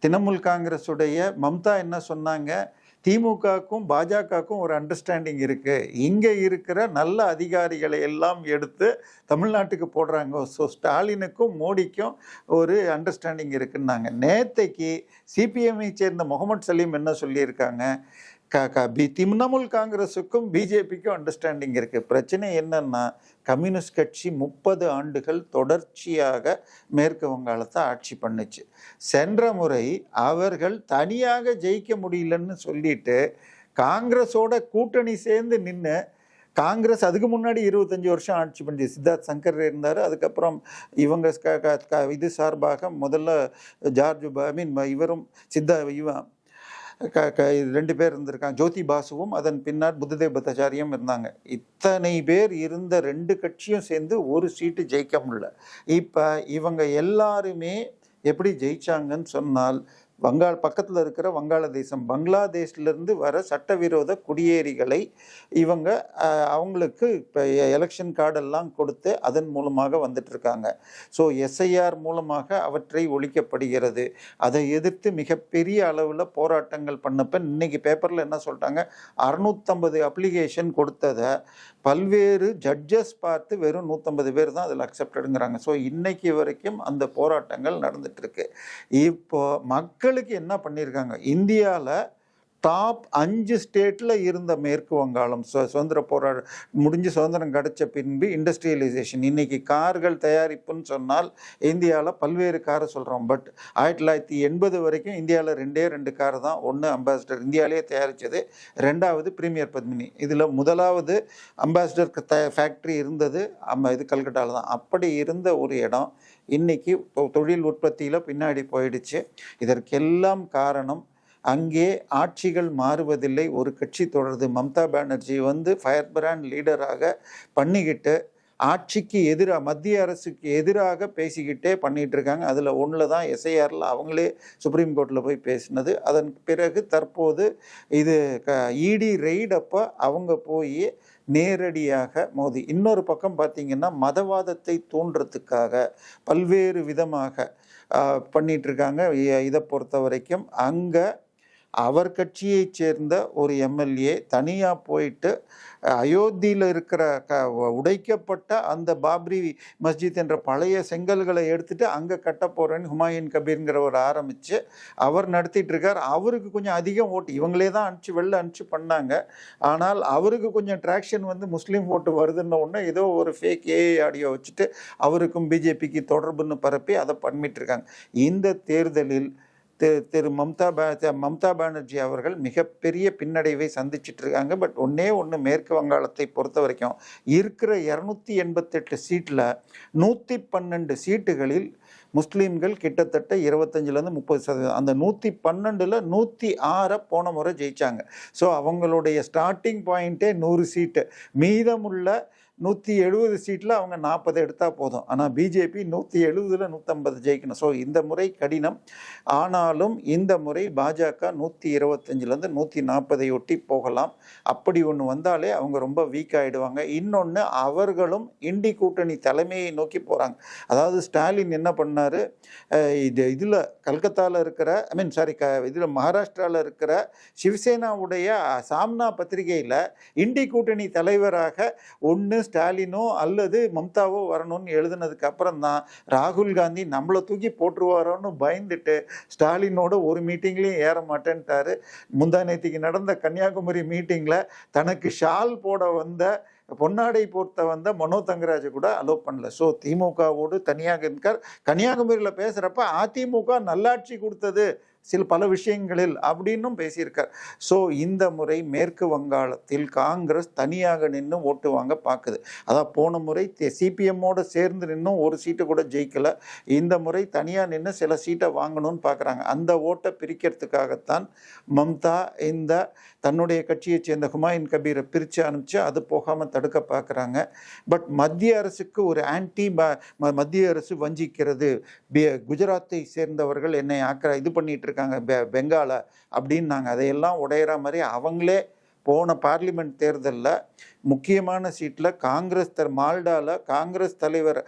திரிணாமுல் காங்கிரஸுடைய மம்தா என்ன சொன்னாங்க, திமுகவுக்கும் பாஜகவுக்கும் ஒரு அண்டர்ஸ்டாண்டிங் இருக்கு, இங்க இருக்கிற நல்ல அதிகாரிகளை எல்லாம் எடுத்து தமிழ்நாட்டுக்கு போடுறாங்க, ஸோ ஸ்டாலினுக்கும் மோடிக்கும் ஒரு அண்டர்ஸ்டாண்டிங் இருக்குன்னாங்க. நேத்தைக்கு சிபிஎம்ஐ சேர்ந்த முகமது சலீம் என்ன சொல்லியிருக்காங்க, திரிணாமுல் காங்கிரஸுக்கும் பிஜேபிக்கும் அண்டர்ஸ்டாண்டிங் இருக்கு. பிரச்சனை என்னன்னா, கம்யூனிஸ்ட் கட்சி 30 ஆண்டுகள் தொடர்ச்சியாக மேற்கு வங்காளத்தை ஆட்சி பண்ணுச்சு. சென்ற முறை அவர்கள் தனியாக ஜெயிக்க முடியலன்னு சொல்லிட்டு காங்கிரஸோட கூட்டணி சேர்ந்து நின்று, காங்கிரஸ் அதுக்கு முன்னாடி 25 வருஷம் ஆட்சி பண்ணிச்சு. சித்தார்த் சங்கர் இருந்தார். அதுக்கப்புறம் இவங்க இது சார்பாக முதல்ல ஜார்ஜ் இவரும் இவன் 2 பேர் இருந்திருக்காங்க, ஜோதி பாசுவும் அதன் பின்னால் புத்ததேவ் பட்டாச்சாரியும் இருந்தாங்க. இத்தனை பேர் இருந்த 2 கட்சியும் சேர்ந்து ஒரு சீட்டு ஜெயிக்க முடியல. இப்போ இவங்க எல்லாருமே எப்படி ஜெயிச்சாங்கன்னு சொன்னால், பக்கத்தில் இருக்கிற வங்காளதேசம், பங்களாதேஷ்லேருந்து வர சட்டவிரோத குடியேறிகளை இவங்க அவங்களுக்கு இப்போ எலெக்ஷன் கார்டெல்லாம் கொடுத்து அதன் மூலமாக வந்துட்டு இருக்காங்க. ஸோ எஸ்ஐஆர் மூலமாக அவற்றை ஒழிக்கப்படுகிறது. அதை எதிர்த்து மிகப்பெரிய அளவில் போராட்டங்கள் பண்ணப்ப இன்னைக்கு பேப்பரில் என்ன சொல்லிட்டாங்க, 650 அப்ளிகேஷன் கொடுத்ததை பல்வேறு ஜட்ஜஸ் பார்த்து வெறும் 150 பேர் தான் அதில் அக்செப்டடுங்கிறாங்க. ஸோ இன்னைக்கு வரைக்கும் அந்த போராட்டங்கள் நடந்துட்டு இருக்கு. இப்போ மக்களுக்கு என்ன பண்ணியிருக்காங்க, இந்தியாவில் டாப் 5 ஸ்டேட்டில் இருந்த மேற்கு வங்காளம் சுதந்திர முடிஞ்சு சுதந்திரம் கிடைச்ச பின்பு இண்டஸ்ட்ரியலைசேஷன், இன்னைக்கு கார்கள் தயாரிப்புன்னு சொன்னால் இந்தியாவில் பல்வேறு காரை சொல்கிறோம். பட் 1980 வரைக்கும் இந்தியாவில் 2 கார் தான். ஒன்று அம்பாசிடர் இந்தியாவிலேயே தயாரித்தது, 2வது பிரீமியர் பத்மினி. இதில் முதலாவது அம்பாசிடர் ஃபேக்ட்ரி இருந்தது இது கல்கட்டாவில் தான். அப்படி இருந்த ஒரு இடம் இன்னைக்கு தொழில் உற்பத்தியில் பின்னாடி போயிடுச்சு. இதற்கெல்லாம் காரணம், அங்கே ஆட்சிகள் மாறுவதில்லை, ஒரு கட்சி தொடருது. மம்தா பானர்ஜி ஃபயர் பிராண்ட் லீடராக பண்ணிக்கிட்டு ஆட்சிக்கு எதிராக, மத்திய அரசுக்கு எதிராக பேசிக்கிட்டே பண்ணிகிட்டு இருக்காங்க. அதில் ஒன்றில் தான் எஸ்ஐஆரில் அவங்களே சுப்ரீம் கோர்ட்டில் போய் பேசினது. அதன் பிறகு தற்போது இது இடி ரெய்ட் அப்போ அவங்க போய் நேரடியாக மோதி. இன்னொரு பக்கம் பார்த்திங்கன்னா, மதவாதத்தை தூண்டுறதுக்காக பல்வேறு விதமாக பண்ணிகிட்டு இருக்காங்க. இதை பொறுத்த வரைக்கும் அங்கே அவர் கட்சியை சேர்ந்த ஒரு எம்எல்ஏ தனியாக போயிட்டு அயோத்தியில் இருக்கிற உடைக்கப்பட்ட அந்த பாப்ரி மஸ்ஜித் என்ற பழைய செங்கல்களை எடுத்துட்டு அங்கே கட்ட போகிறேன்னு ஹுமாயூன் கபீருங்கிறவர் ஆரம்பித்து அவர் நடத்திட்டு இருக்கார். அவருக்கு கொஞ்சம் அதிகம் ஓட்டு, இவங்களே தான் வெளில அனுப்பிச்சு பண்ணாங்க. ஆனால் அவருக்கு கொஞ்சம் ட்ராக்ஷன் முஸ்லீம் ஓட்டு வருதுன்னு ஒன்று ஏதோ ஒரு ஃபேக் ஏஐ ஆடியோ வச்சுட்டு அவருக்கும் பிஜேபிக்கு தொடர்புன்னு பரப்பி அதை பண்ணிட்டு இருக்காங்க. இந்த தேர்தலில் திரு மம்தா பானர்ஜி அவர்கள் மிகப்பெரிய பின்னடைவை சந்திச்சிட்டு இருக்காங்க. பட் ஒன்று மேற்கு வங்காளத்தை பொறுத்த வரைக்கும் இருக்கிற 288 சீட்டில் 112 சீட்டுகளில் முஸ்லீம்கள் கிட்டத்தட்ட 25லேருந்து 30%. அந்த 112ல் 106 போன முறை ஜெயிச்சாங்க. ஸோ அவங்களுடைய ஸ்டார்டிங் பாயிண்ட்டே 100 சீட்டு. மீதமுள்ள 170 சீட்டில் அவங்க 40 எடுத்தால் போதும். ஆனால் பிஜேபி 170ல் 150 ஜெயிக்கணும். ஸோ இந்த முறை கடினம். ஆனாலும் இந்த முறை பாஜக 125லேருந்து 140 ஒட்டி போகலாம். அப்படி ஒன்று வந்தாலே அவங்க ரொம்ப வீக் ஆகிடுவாங்க. இன்னொன்று, அவர்களும் இண்டி கூட்டணி தலைமையை நோக்கி போகிறாங்க. அதாவது ஸ்டாலின் என்ன பண்ணார், இதில் கல்கத்தாவில் இருக்கிற இதில் மகாராஷ்டிராவில் இருக்கிற சிவசேனாவுடைய சாம்னா பத்திரிகையில் இண்டி கூட்டணி தலைவராக ஒன்று ஸ்டாலினோ அல்லது மம்தாவோ வரணும்னு எழுதுனதுக்கு அப்புறம் தான் ராகுல் காந்தி நம்மளை தூக்கி போட்டுருவாரோன்னு பயந்துட்டு ஸ்டாலினோட ஒரு மீட்டிங்லேயும் ஏற மாட்டேன்ட்டாரு. முந்தா நேற்றுக்கு நடந்த கன்னியாகுமரி மீட்டிங்கில் தனக்கு ஷால் போட வந்த, பொன்னாடை போர்த்த வந்த மனோ தங்கராஜ் கூட அலோவ் பண்ணல. ஸோ திமுகவோடு தனியாக இருக்கார். கன்னியாகுமரியில் பேசுகிறப்ப அதிமுக நல்லாட்சி கொடுத்தது பல விஷயங்களில் அப்படின்னும் பேசியிருக்கார். ஸோ இந்த முறை மேற்கு வங்காளத்தில் காங்கிரஸ் தனியாக நின்று ஓட்டு வாங்க பார்க்குது. அதான் போன முறை சிபிஎம்மோடு சேர்ந்து நின்றும் ஒரு சீட்டு கூட ஜெயிக்கலை. இந்த முறை தனியாக நின்று சில சீட்டை வாங்கணும்னு பார்க்குறாங்க. அந்த ஓட்டை பிரிக்கிறதுக்காகத்தான் மம்தா இந்த தன்னுடைய கட்சியை சேர்ந்த ஹுமாயூன் கபீரை பிரித்து அனுப்பிச்சு அது போகாமல் தடுக்க பார்க்குறாங்க. பட் மத்திய அரசுக்கு ஒரு மத்திய அரசு வஞ்சிக்கிறது, குஜராத்தை சேர்ந்தவர்கள் என்னை இது பண்ணிட்டு இருக்காங்க பெங்கால அப்படின்னு அதையெல்லாம் உடையிற மாதிரி அவங்களே போன பார்லிமெண்ட் தேர்தலில் முக்கியமான சீட்டில் மால்டாவில் காங்கிரஸ் தலைவர்,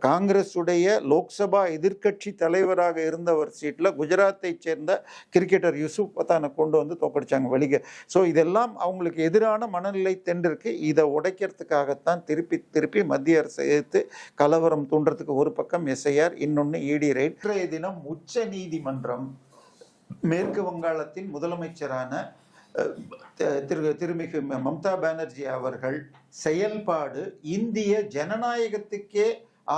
காங்கிரஸுடைய லோக்சபா எதிர்க்கட்சி தலைவராக இருந்தவர் சீட்டில் குஜராத்தை சேர்ந்த கிரிக்கெட்டர் யூசுப் பத்தானை கொண்டு வந்து தோக்கடிச்சாங்க வழிக. ஸோ இதெல்லாம் அவங்களுக்கு எதிரான மனநிலை தென்றிருக்கு. இதை உடைக்கிறதுக்காகத்தான் திருப்பி மத்திய அரசை எதிர்த்து கலவரம் தூண்டுறதுக்கு ஒரு பக்கம் எஸ்ஐஆர், இன்னொன்று இடி ரைட். இன்றைய தினம் உச்ச நீதிமன்றம் மேற்கு வங்காளத்தின் முதலமைச்சரான திருமிகு மம்தா பானர்ஜி அவர்கள் செயல்பாடு இந்திய ஜனநாயகத்துக்கே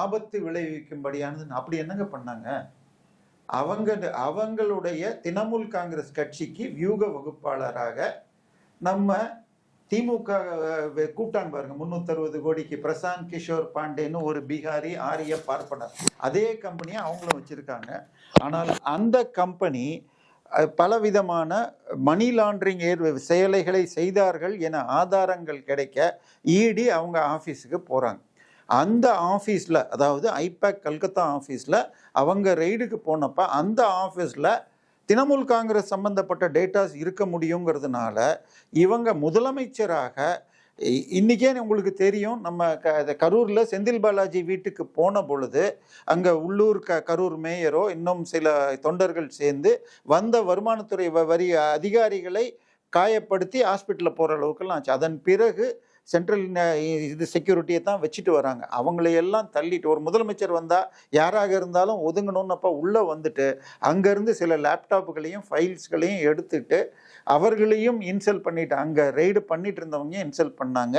ஆபத்து விளைவிக்கும்படியானது. அப்படி என்னங்க பண்ணாங்க? அவங்களுடைய திரிணாமுல் காங்கிரஸ் கட்சிக்கு வியூக வகுப்பாளராக நம்ம திமுக கூப்பிட்டாங்க பாருங்க, 360 கோடிக்கு பிரசாந்த் கிஷோர் பாண்டேன்னு ஒரு பீகாரி ஆரிய பார்ப்பனர். அதே கம்பெனியை அவங்களும் வச்சிருக்காங்க. ஆனால் அந்த கம்பெனி பலவிதமான மணி லாண்டரிங் செயலைகளை செய்தார்கள் என ஆதாரங்கள் கிடைக்க இடி அவங்க ஆஃபீஸுக்கு போகிறாங்க. அந்த ஆஃபீஸில், அதாவது ஐபேக் கல்கத்தா ஆஃபீஸில் அவங்க ரெய்டுக்கு போனப்போ அந்த ஆஃபீஸில் திரிணாமுல் காங்கிரஸ் சம்பந்தப்பட்ட டேட்டாஸ் இருக்க முடியுங்கிறதுனால இவங்க முதலமைச்சராக, இன்றைக்கே உங்களுக்கு தெரியும், நம்ம கரூரில் செந்தில் பாலாஜி வீட்டுக்கு போன பொழுது அங்கே உள்ளூர் கரூர் மேயரோ இன்னும் சில தொண்டர்கள் சேர்ந்து வந்த வருமானத்துறை வரி அதிகாரிகளை காயப்படுத்தி ஹாஸ்பிட்டலில் போகிற அளவுக்குலாம் ஆச்சு. அதன் பிறகு சென்ட்ரல் செக்யூரிட்டியை தான் வச்சுட்டு வராங்க. அவங்களையெல்லாம் தள்ளிட்டு ஒரு முதலமைச்சர் வந்தால் யாராக இருந்தாலும் ஒதுங்கணும்னு அப்போ உள்ளே வந்துட்டு அங்கேருந்து சில லேப்டாப்புகளையும் ஃபைல்ஸ்களையும் எடுத்துட்டு அவர்களையும் இன்சல்ட் பண்ணிட்டு, அங்கே ரெய்டு பண்ணிட்டு இருந்தவங்க இன்சல்ட் பண்ணாங்க.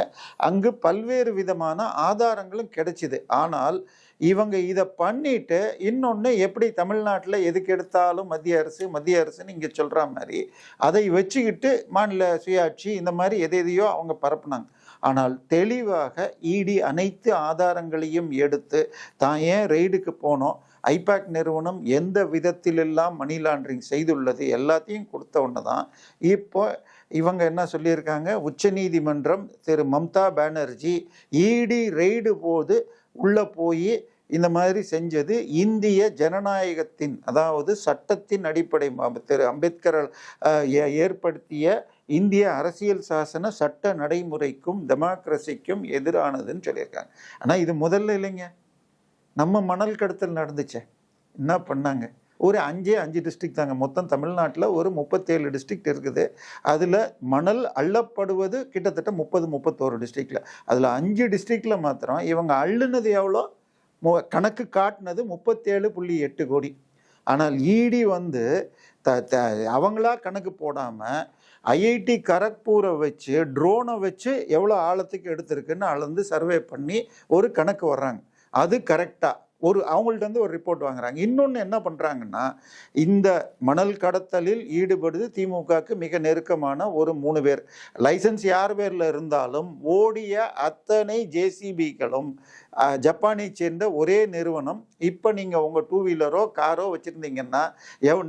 அங்கு பல்வேறு விதமான ஆதாரங்களும் கிடைச்சிது. ஆனால் இவங்க இதை பண்ணிட்டு இன்னொன்று, எப்படி தமிழ்நாட்டில் எதுக்கு எடுத்தாலும் மத்திய அரசுன்னு இங்கே சொல்கிற மாதிரி அதை வச்சுக்கிட்டு மாநில சுயாட்சி இந்த மாதிரி எதையோ அவங்க பரப்புனாங்க. ஆனால் தெளிவாக இடி அனைத்து ஆதாரங்களையும் எடுத்து தான் ஏன் ரெய்டுக்கு போனோம், ஐபேக் நிறுவனம் எந்த விதத்திலெல்லாம் மணி லாண்டரிங் செய்துள்ளது எல்லாத்தையும் கொடுத்த ஒன்று தான். இப்போ இவங்க என்ன சொல்லியிருக்காங்க, உச்சநீதிமன்றம் திரு மம்தா பானர்ஜி இடி ரெய்டு போது உள்ளே போய் இந்த மாதிரி செஞ்சது இந்திய ஜனநாயகத்தின், அதாவது சட்டத்தின் அடிப்படை, திரு அம்பேத்கர் ஏற்படுத்திய இந்திய அரசியல் சாசன சட்ட நடைமுறைக்கும் டெமோக்ரஸிக்கும் எதிரானதுன்னு சொல்லியிருக்காங்க. ஆனால் இது முதல்ல இல்லைங்க, நம்ம மணல் கடத்தல் நடந்துச்சே, என்ன பண்ணாங்க? ஒரு 5 டிஸ்ட்ரிக்ட் தாங்க. மொத்தம் தமிழ்நாட்டில் ஒரு 37 டிஸ்ட்ரிக்ட் இருக்குது. அதில் மணல் அள்ளப்படுவது கிட்டத்தட்ட 31 டிஸ்ட்ரிக்டில். அதில் 5 டிஸ்ட்ரிக்டில் மாத்திரம் இவங்க அள்ளுனது எவ்வளோ, கணக்கு காட்டினது 37.8 கோடி. ஆனால் இடி வந்து அவங்களா கணக்கு போடாமல் ஐஐடி கரக்பூரை வச்சு ட்ரோனை வச்சு எவ்வளோ ஆழத்துக்கு எடுத்திருக்குன்னு அளந்து சர்வே பண்ணி ஒரு கணக்கு வர்றாங்க. அது கரெக்டாக அவங்கள்ட்ட வந்து ஒரு ரிப்போர்ட் வாங்குறாங்க. இன்னொன்று என்ன பண்ணுறாங்கன்னா, இந்த மணல் கடத்தலில் ஈடுபடுது திமுகவுக்கு மிக நெருக்கமான ஒரு 3 பேர். லைசன்ஸ் யார் பேரில் இருந்தாலும் ஓடிய அத்தனை ஜேசிபிகளும் ஜப்பானை சேர்ந்த ஒரே நிறுவனம். இப்போ நீங்கள் உங்கள் 2 வீலரோ காரோ வச்சுருந்தீங்கன்னா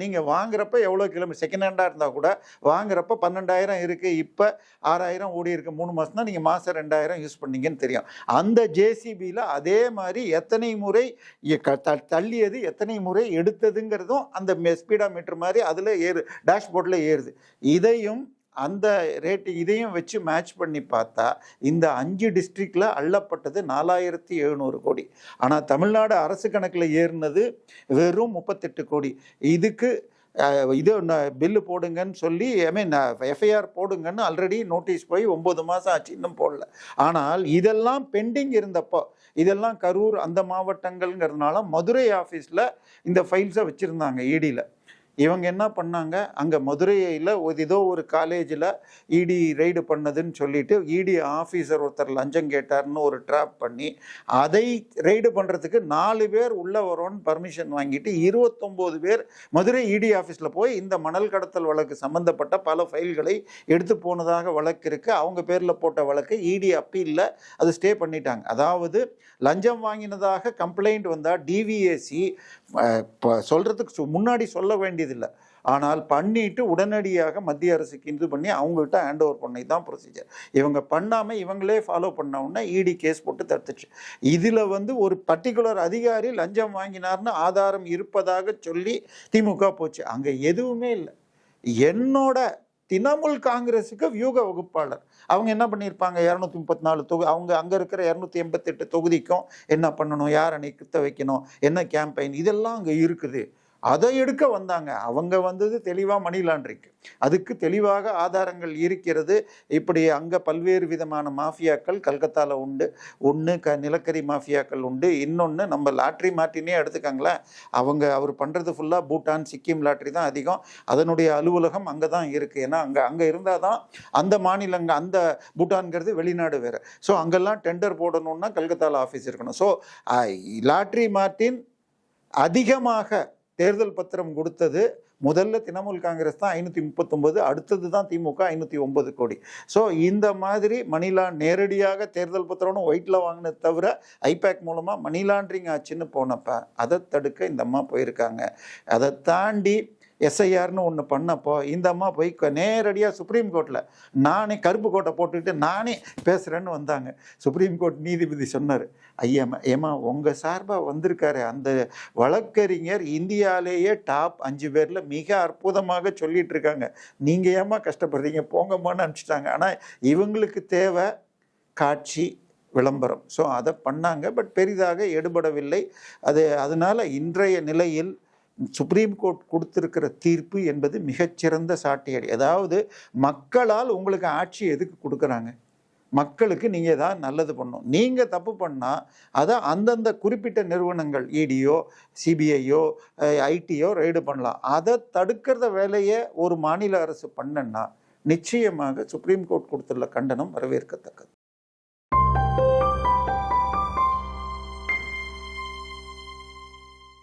நீங்கள் வாங்குறப்ப எவ்வளோ கிலோமீட்டர், செகண்ட் ஹேண்டாக இருந்தால் கூட வாங்குறப்ப 12,000 இருக்குது, இப்போ 6,000 ஓடி இருக்கு. 3 மாதம் தான் நீங்கள் மாதம் 2,000 யூஸ் பண்ணீங்கன்னு தெரியும். அந்த ஜேசிபியில் அதே மாதிரி எத்தனை முறை தள்ளியது, எத்தனை முறை எடுத்ததுங்கிறதும் அந்த ஸ்பீடா மீட்டர் மாதிரி அதில் டேஷ்போர்டில் ஏறுது. இதையும் வச்சு மேட்ச் பண்ணி பார்த்தா இந்த 5 டிஸ்ட்ரிக்டில் அள்ளப்பட்டது 4,700 கோடி. ஆனால் தமிழ்நாடு அரசு கணக்கில் ஏறினது வெறும் 38 கோடி. இதுக்கு இது பில்லு போடுங்கன்னு சொல்லி, எஃப்ஐஆர் போடுங்கன்னு ஆல்ரெடி நோட்டீஸ் போய் 9 மாதம் ஆச்சு, இன்னும் போடல. ஆனால் இதெல்லாம் பெண்டிங் இருந்தப்போ, இதெல்லாம் கரூர் அந்த மாவட்டங்கள்ங்கிறதுனால மதுரை ஆஃபீஸில் இந்த ஃபைல்ஸை வச்சுருந்தாங்க இடியில். இவங்க என்ன பண்ணாங்க, அங்கே மதுரையில் ஏதோ ஒரு காலேஜில் இடி ரெய்டு பண்ணதுன்னு சொல்லிட்டு இடி ஆஃபீஸர் ஒருத்தர் லஞ்சம் கேட்டார்னு ஒரு ட்ராப் பண்ணி அதை ரெய்டு பண்ணுறதுக்கு 4 பேர் உள்ளே வரோன்னு பர்மிஷன் வாங்கிட்டு 29 பேர் மதுரை இடி ஆஃபீஸில் போய் இந்த மணல் கடத்தல் வழக்கு சம்மந்தப்பட்ட பல ஃபைல்களை எடுத்து போனதாக வழக்கு இருக்குது. அவங்க பேரில் போட்ட வழக்கு இடி அப்பீலில் அது ஸ்டே பண்ணிட்டாங்க. அதாவது லஞ்சம் வாங்கினதாக கம்ப்ளைண்ட் வந்தால் டிவிஏசி சொல்கிறதுக்கு முன்னாடி சொல்ல வேண்டியதில்லை. ஆனால் பண்ணிட்டு உடனடியாக மத்திய அரசுக்கு இது பண்ணி அவங்கள்ட்ட ஹேண்ட் ஓவர் பண்ணி தான் ப்ரொசீஜர். இவங்க பண்ணாமல் இவங்களே ஃபாலோ பண்ண உடனே இடி கேஸ் போட்டு தடுத்துச்சு. இதில் வந்து ஒரு பர்டிகுலர் அதிகாரி லஞ்சம் வாங்கினார்னு ஆதாரம் இருப்பதாக சொல்லி திமுக போச்சு. அங்கே எதுவுமே இல்லை. என்னோட திரிணாமுல் காங்கிரஸுக்கு வியூக வகுப்பாளர். அவங்க என்ன பண்ணியிருப்பாங்க, 234 தொகுதி, அவங்க அங்கே இருக்கிற 288 தொகுதிக்கும் என்ன பண்ணணும், யாரை நிறுத்த வைக்கணும், என்ன கேம்பெயின், இதெல்லாம் அங்கே இருக்குது. அதை எடுக்க வந்தாங்க. அவங்க வந்தது தெளிவாக மணி லாண்டரிங்க்கு. அதுக்கு தெளிவாக ஆதாரங்கள் இருக்கிறது. இப்படி அங்கே பல்வேறு விதமான மாஃபியாக்கள் கல்கத்தாவில் உண்டு. ஒன்று நிலக்கரி மாஃபியாக்கள் உண்டு, இன்னொன்று நம்ம லாட்ரி மார்ட்டினே எடுத்துக்காங்களேன். அவர் பண்ணுறது ஃபுல்லாக பூட்டான் சிக்கிம் லாட்ரி தான் அதிகம். அதனுடைய அலுவலகம் அங்கே தான் இருக்குது. ஏன்னா அங்கே இருந்தால் தான் அந்த மாநிலங்க, அந்த பூட்டான்கிறது வெளிநாடு வேறு. ஸோ அங்கெல்லாம் டெண்டர் போடணுன்னா கல்கத்தாவில் ஆஃபீஸ் இருக்கணும். ஸோ லாட்ரி மார்ட்டின் அதிகமாக தேர்தல் பத்திரம் கொடுத்தது முதல்ல திரிணாமுல் காங்கிரஸ் தான் 539, அடுத்தது தான் திமுக 509 கோடி. ஸோ இந்த மாதிரி நேரடியாக தேர்தல் பத்திரம்னு ஒயிட்டில் வாங்கினது தவிர ஐபேக் மூலமாக மணி லாண்ட்ரிங் ஆச்சுன்னு போனப்போ அதை தடுக்க இந்த அம்மா போயிருக்காங்க. அதை தாண்டி எஸ்ஐஆர்னு ஒன்று பண்ணப்போ இந்த அம்மா போய் நேரடியாக சுப்ரீம் கோர்ட்டில் நானே கருப்பு கோட்டை போட்டுக்கிட்டு நானே பேசுகிறேன்னு வந்தாங்க. சுப்ரீம் கோர்ட் நீதிபதி சொன்னார், ஐயா ஏமா உங்கள் சார்பாக வந்திருக்காரு அந்த வழக்கறிஞர் இந்தியாவிலேயே டாப் 5 பேரில் மிக அற்புதமாக சொல்லிட்டு இருக்காங்க, நீங்கள் ஏமா கஷ்டப்படுறீங்க, போங்கம்மான்னு அனுப்பிச்சிட்டாங்க. ஆனால் இவங்களுக்கு தேவை காட்சி, விளம்பரம். ஸோ அதை பண்ணாங்க. பட் பெரிதாக எடுபடவில்லை. அதனால் இன்றைய நிலையில் சுப்ரீம் கோர்ட் கொடுத்திருக்கிற தீர்ப்பு என்பது மிகச்சிறந்த சாட்டியடி. அதாவது மக்களால் உங்களுக்கு ஆட்சி எதுக்கு கொடுக்குறாங்க, மக்களுக்கு நீங்கள் ஏதாவது நல்லது பண்ணணும். நீங்கள் தப்பு பண்ணால் அதை அந்தந்த குறிப்பிட்ட நிறுவனங்கள் இடியோ சிபிஐயோ ஐடியோ ரெய்டு பண்ணலாம். அதை தடுக்கிறத வேலையை ஒரு மாநில அரசு பண்ணனா நிச்சயமாக சுப்ரீம் கோர்ட் கொடுத்துள்ள கண்டனம் வரவேற்கத்தக்கது.